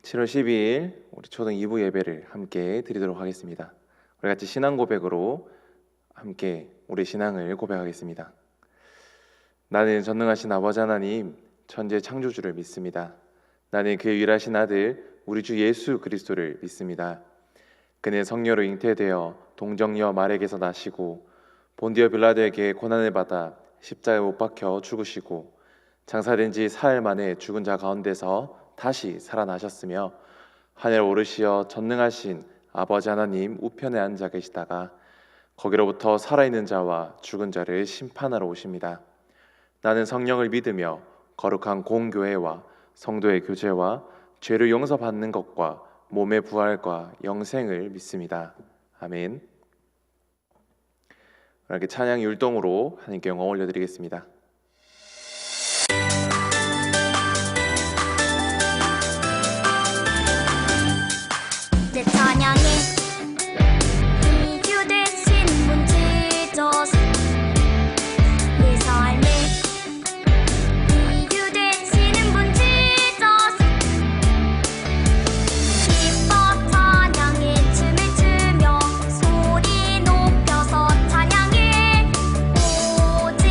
7월 12일 우리 초등 2부 예배를 함께 드리도록 하겠습니다. 우리 같이 신앙 고백으로 함께 우리 신앙을 고백하겠습니다. 나는 전능하신 아버지 하나님 천지의 창조주를 믿습니다. 나는 그의 유일하신 아들 우리 주 예수 그리스도를 믿습니다. 그는 성녀로 잉태되어 동정녀 마리아에게서 나시고 본디오 빌라도에게 고난을 받아 십자가에 못 박혀 죽으시고 장사된 지 사흘 만에 죽은 자 가운데서 다시 살아나셨으며 하늘 오르시어 전능하신 아버지 하나님 우편에 앉아 계시다가 거기로부터 살아있는 자와 죽은 자를 심판하러 오십니다. 나는 성령을 믿으며 거룩한 공교회와 성도의 교제와 죄를 용서받는 것과 몸의 부활과 영생을 믿습니다. 아멘. 이렇게 찬양 율동으로 하나님께 영광 올려드리겠습니다. 내 찬양이 이유 되신 분 지저스 내 삶에 이유 되시는 분 지저스 기뻐 찬양에 춤을 추며 소리 높여서 찬양해 오직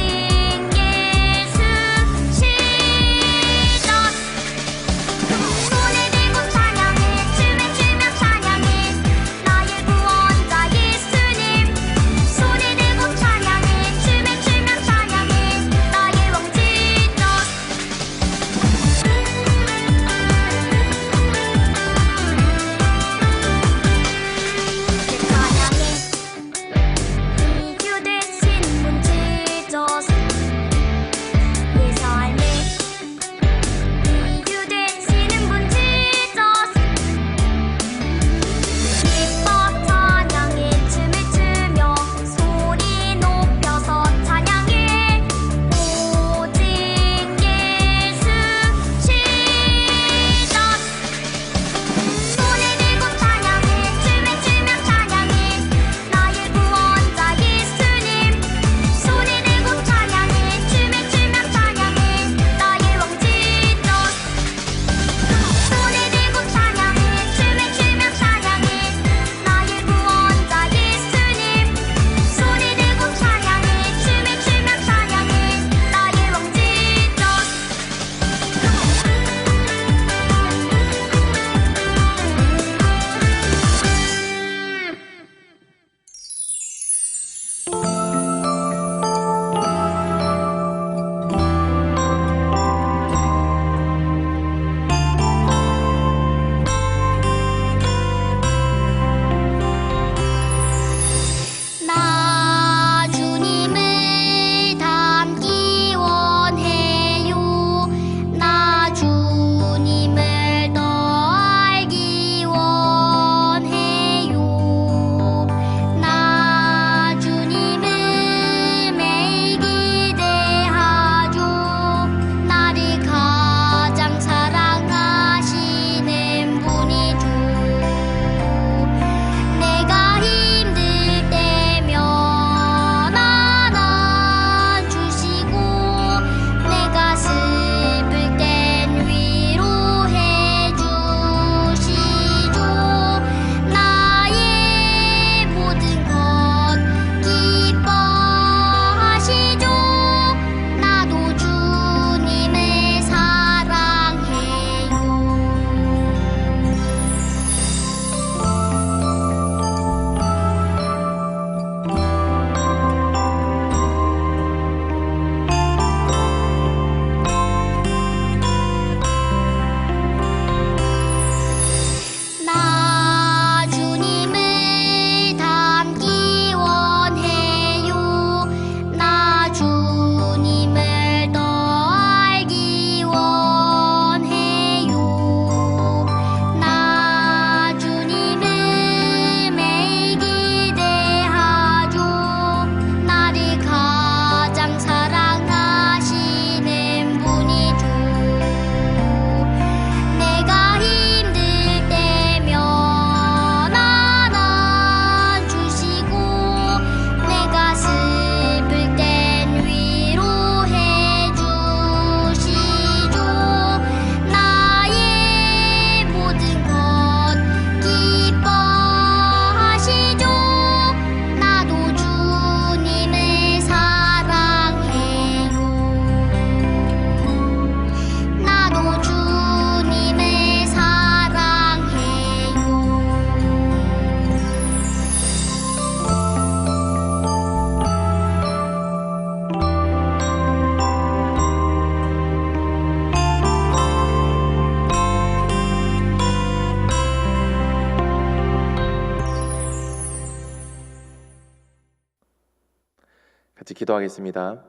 기도하겠습니다.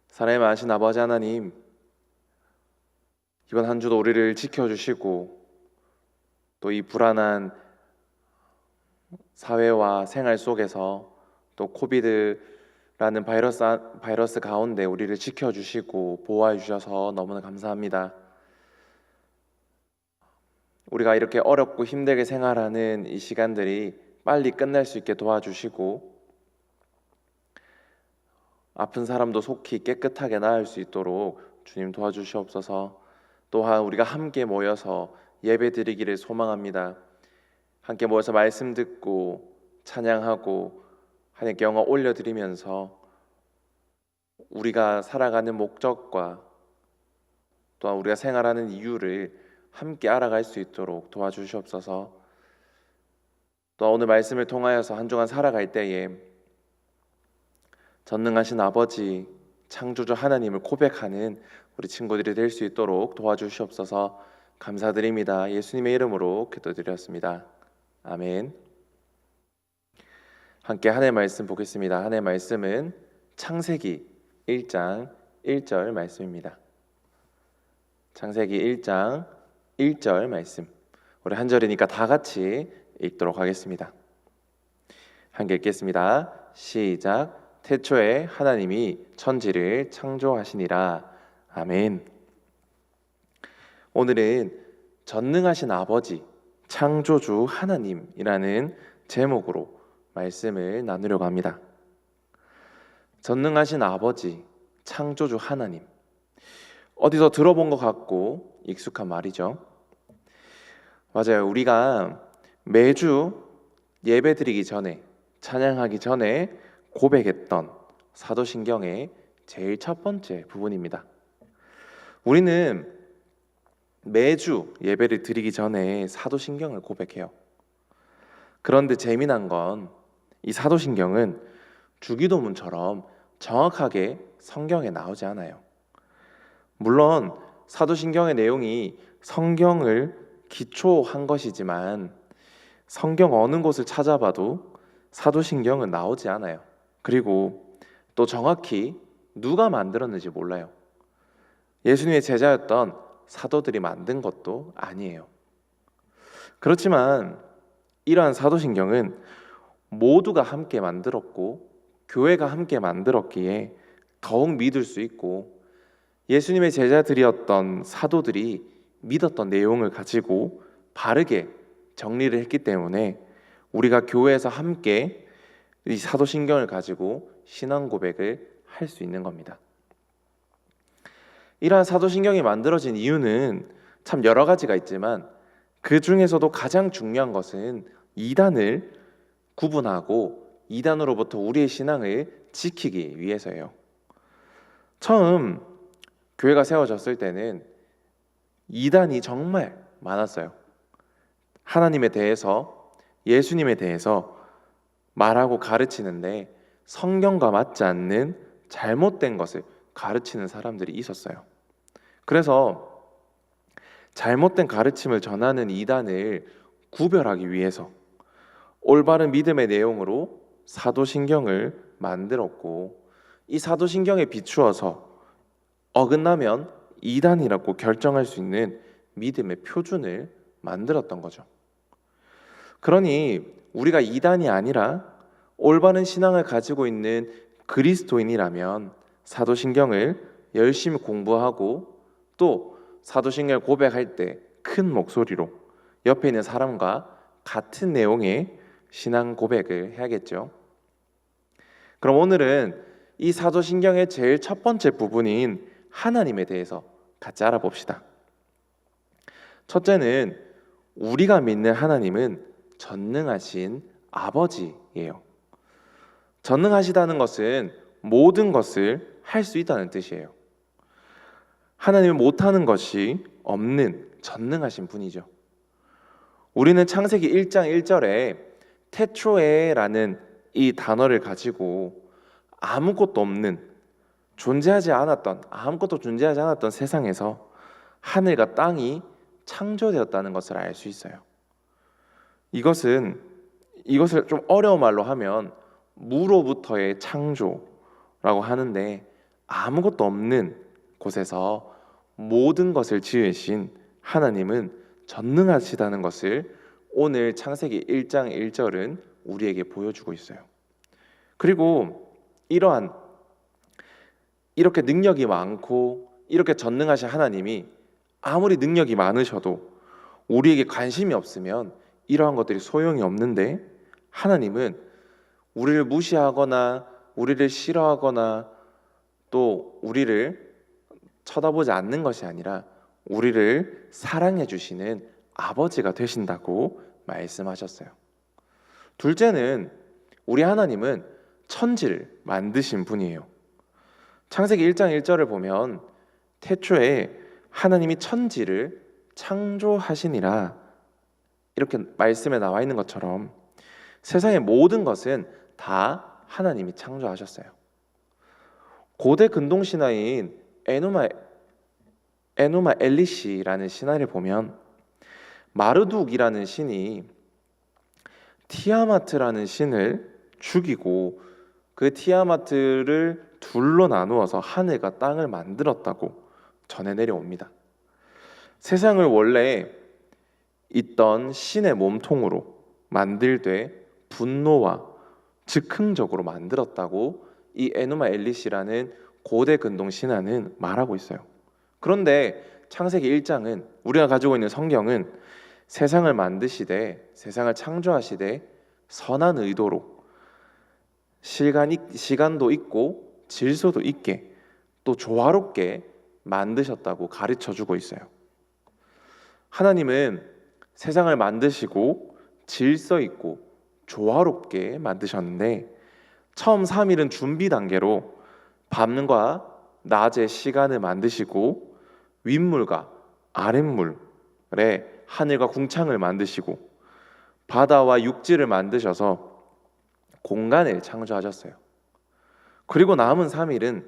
사랑의 많으신 아버지 하나님, 이번 한 주도 우리를 지켜주시고 또 이 불안한 사회와 생활 속에서 또 코비드라는 바이러스 가운데 우리를 지켜주시고 보호해 주셔서 너무나 감사합니다. 우리가 이렇게 어렵고 힘들게 생활하는 이 시간들이 빨리 끝날 수 있게 도와주시고 아픈 사람도 속히 깨끗하게 나을 수 있도록 주님 도와주시옵소서. 또한 우리가 함께 모여서 예배 드리기를 소망합니다. 함께 모여서 말씀 듣고 찬양하고 하나님께 영광 올려드리면서 우리가 살아가는 목적과 또한 우리가 생활하는 이유를 함께 알아갈 수 있도록 도와주시옵소서. 또 오늘 말씀을 통하여서 한 주간 살아갈 때에 전능하신 아버지 창조주 하나님을 고백하는 우리 친구들이 될 수 있도록 도와주시옵소서. 감사드립니다. 예수님의 이름으로 기도드렸습니다. 아멘. 함께 하나님의 말씀 보겠습니다. 하나님의 말씀은 창세기 1장 1절 말씀입니다. 창세기 1장 1절 말씀. 우리 한 절이니까 다 같이 읽도록 하겠습니다. 함께 읽겠습니다. 시작. 태초에 하나님이 천지를 창조하시니라. 아멘. 오늘은 전능하신 아버지 창조주 하나님이라는 제목으로 말씀을 나누려고 합니다. 전능하신 아버지 창조주 하나님, 어디서 들어본 것 같고 익숙한 말이죠. 맞아요. 우리가 매주 예배 드리기 전에, 찬양하기 전에 고백했던 사도신경의 제일 첫 번째 부분입니다. 우리는 매주 예배를 드리기 전에 사도신경을 고백해요. 그런데 재미난 건 이 사도신경은 주기도문처럼 정확하게 성경에 나오지 않아요. 물론 사도신경의 내용이 성경을 기초한 것이지만 성경 어느 곳을 찾아봐도 사도신경은 나오지 않아요. 그리고 또 정확히 누가 만들었는지 몰라요. 예수님의 제자였던 사도들이 만든 것도 아니에요. 그렇지만 이러한 사도신경은 모두가 함께 만들었고 교회가 함께 만들었기에 더욱 믿을 수 있고 예수님의 제자들이었던 사도들이 믿었던 내용을 가지고 바르게 정리를 했기 때문에 우리가 교회에서 함께 이 사도신경을 가지고 신앙 고백을 할 수 있는 겁니다. 이러한 사도신경이 만들어진 이유는 참 여러 가지가 있지만 그 중에서도 가장 중요한 것은 이단을 구분하고 이단으로부터 우리의 신앙을 지키기 위해서예요. 처음 교회가 세워졌을 때는 이단이 정말 많았어요. 하나님에 대해서, 예수님에 대해서 말하고 가르치는데 성경과 맞지 않는 잘못된 것을 가르치는 사람들이 있었어요. 그래서 잘못된 가르침을 전하는 이단을 구별하기 위해서 올바른 믿음의 내용으로 사도신경을 만들었고 이 사도신경에 비추어서 어긋나면 이단이라고 결정할 수 있는 믿음의 표준을 만들었던 거죠. 그러니 우리가 이단이 아니라 올바른 신앙을 가지고 있는 그리스도인이라면 사도신경을 열심히 공부하고 또 사도신경을 고백할 때 큰 목소리로 옆에 있는 사람과 같은 내용의 신앙 고백을 해야겠죠. 그럼 오늘은 이 사도신경의 제일 첫 번째 부분인 하나님에 대해서 같이 알아봅시다. 첫째는 우리가 믿는 하나님은 전능하신 아버지예요. 전능하시다는 것은 모든 것을 할 수 있다는 뜻이에요. 하나님은 못하는 것이 없는 전능하신 분이죠. 우리는 창세기 1장 1절에 테초에라는 이 단어를 가지고 아무것도 없는 아무것도 존재하지 않았던 세상에서 하늘과 땅이 창조되었다는 것을 알 수 있어요. 이것을 좀 어려운 말로 하면 무로부터의 창조라고 하는데, 아무것도 없는 곳에서 모든 것을 지으신 하나님은 전능하시다는 것을 오늘 창세기 1장 1절은 우리에게 보여주고 있어요. 그리고 이렇게 능력이 많고 이렇게 전능하신 하나님이 아무리 능력이 많으셔도 우리에게 관심이 없으면 이러한 것들이 소용이 없는데, 하나님은 우리를 무시하거나 우리를 싫어하거나 또 우리를 쳐다보지 않는 것이 아니라 우리를 사랑해 주시는 아버지가 되신다고 말씀하셨어요. 둘째는 우리 하나님은 천지를 만드신 분이에요. 창세기 1장 1절을 보면 태초에 하나님이 천지를 창조하시니라, 이렇게 말씀에 나와 있는 것처럼 세상의 모든 것은 다 하나님이 창조하셨어요. 고대 근동 신화인 에누마 엘리시라는 신화를 보면 마르둑이라는 신이 티아마트라는 신을 죽이고 그 티아마트를 둘로 나누어서 하늘과 땅을 만들었다고 전해 내려옵니다. 세상을 원래 있던 신의 몸통으로 만들되 분노와 즉흥적으로 만들었다고 이 에누마 엘리시라는 고대 근동 신화는 말하고 있어요. 그런데 창세기 1장은, 우리가 가지고 있는 성경은 세상을 만드시되, 세상을 창조하시되 선한 의도로 시간도 있고 질서도 있게 또 조화롭게 만드셨다고 가르쳐주고 있어요. 하나님은 세상을 만드시고 질서 있고 조화롭게 만드셨는데, 처음 3일은 준비 단계로 밤과 낮의 시간을 만드시고 윗물과 아랫물에 하늘과 궁창을 만드시고 바다와 육지를 만드셔서 공간을 창조하셨어요. 그리고 남은 3일은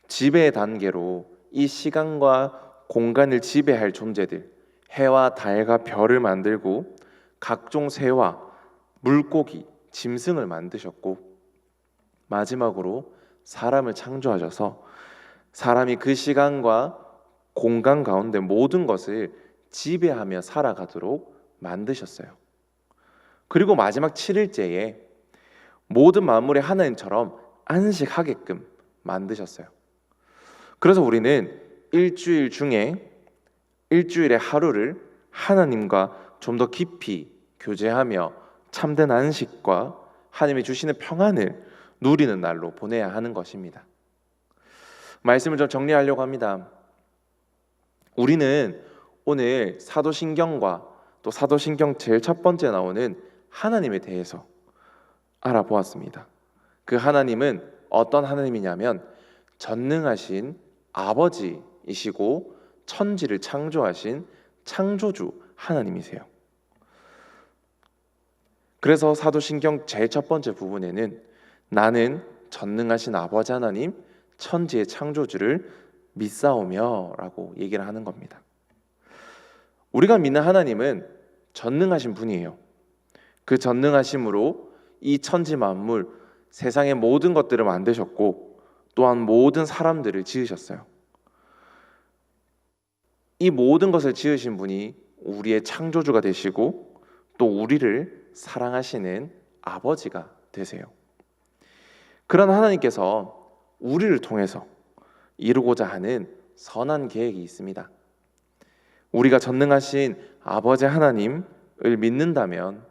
지배 단계로 이 시간과 공간을 지배할 존재들, 해와 달과 별을 만들고 각종 새와 물고기, 짐승을 만드셨고, 마지막으로 사람을 창조하셔서 사람이 그 시간과 공간 가운데 모든 것을 지배하며 살아가도록 만드셨어요. 그리고 마지막 7일째에 모든 만물이 하나님처럼 안식하게끔 만드셨어요. 그래서 우리는 일주일 중에 일주일의 하루를 하나님과 좀 더 깊이 교제하며 참된 안식과 하나님이 주시는 평안을 누리는 날로 보내야 하는 것입니다. 말씀을 좀 정리하려고 합니다. 우리는 오늘 사도신경과 또 사도신경 제일 첫 번째 나오는 하나님에 대해서 알아보았습니다. 그 하나님은 어떤 하나님이냐면 전능하신 아버지이시고 천지를 창조하신 창조주 하나님이세요. 그래서 사도신경 제일 첫 번째 부분에는 나는 전능하신 아버지 하나님, 천지의 창조주를 믿사오며 라고 얘기를 하는 겁니다. 우리가 믿는 하나님은 전능하신 분이에요. 그 전능하심으로 이 천지 만물, 세상의 모든 것들을 만드셨고 또한 모든 사람들을 지으셨어요. 이 모든 것을 지으신 분이 우리의 창조주가 되시고 또 우리를 사랑하시는 아버지가 되세요. 그런 하나님께서 우리를 통해서 이루고자 하는 선한 계획이 있습니다. 우리가 전능하신 아버지 하나님을 믿는다면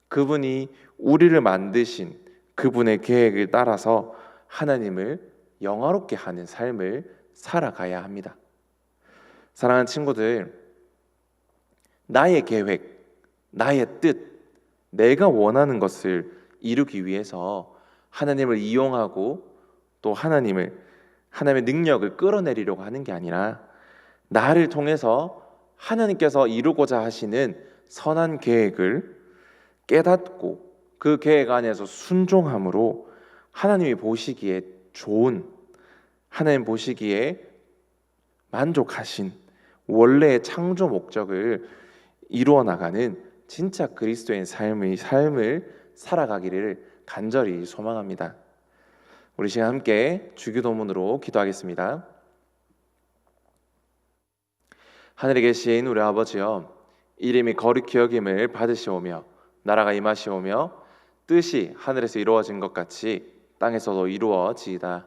그분이 우리를 만드신 그분의 계획을 따라서 하나님을 영화롭게 하는 삶을 살아가야 합니다. 사랑하는 친구들, 나의 계획, 나의 뜻, 내가 원하는 것을 이루기 위해서 하나님을 이용하고 또 하나님의 능력을 끌어내리려고 하는 게 아니라 나를 통해서 하나님께서 이루고자 하시는 선한 계획을 깨닫고 그 계획 안에서 순종함으로 하나님이 보시기에 좋은, 하나님 보시기에 만족하신 원래의 창조 목적을 이루어 나가는 진짜 그리스도인 삶을 살아가기를 간절히 소망합니다. 우리 시간 함께 주기도문으로 기도하겠습니다. 하늘에 계신 우리 아버지여, 이름이 거룩히 여김을 받으시오며 나라가 임하시오며 뜻이 하늘에서 이루어진 것 같이 땅에서도 이루어지이다.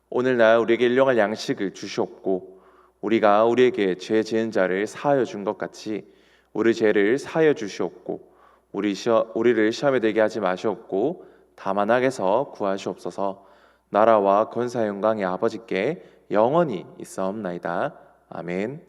오늘날 우리에게 일용할 양식을 주시옵고 우리가 우리에게 죄 지은 자를 사하여 준 것 같이 우리 죄를 사하여 주시옵고 우리를 시험에 들게 하지 마시옵고 다만 악에서 구하시옵소서. 나라와 권사 영광의 아버지께 영원히 있사옵나이다. 아멘.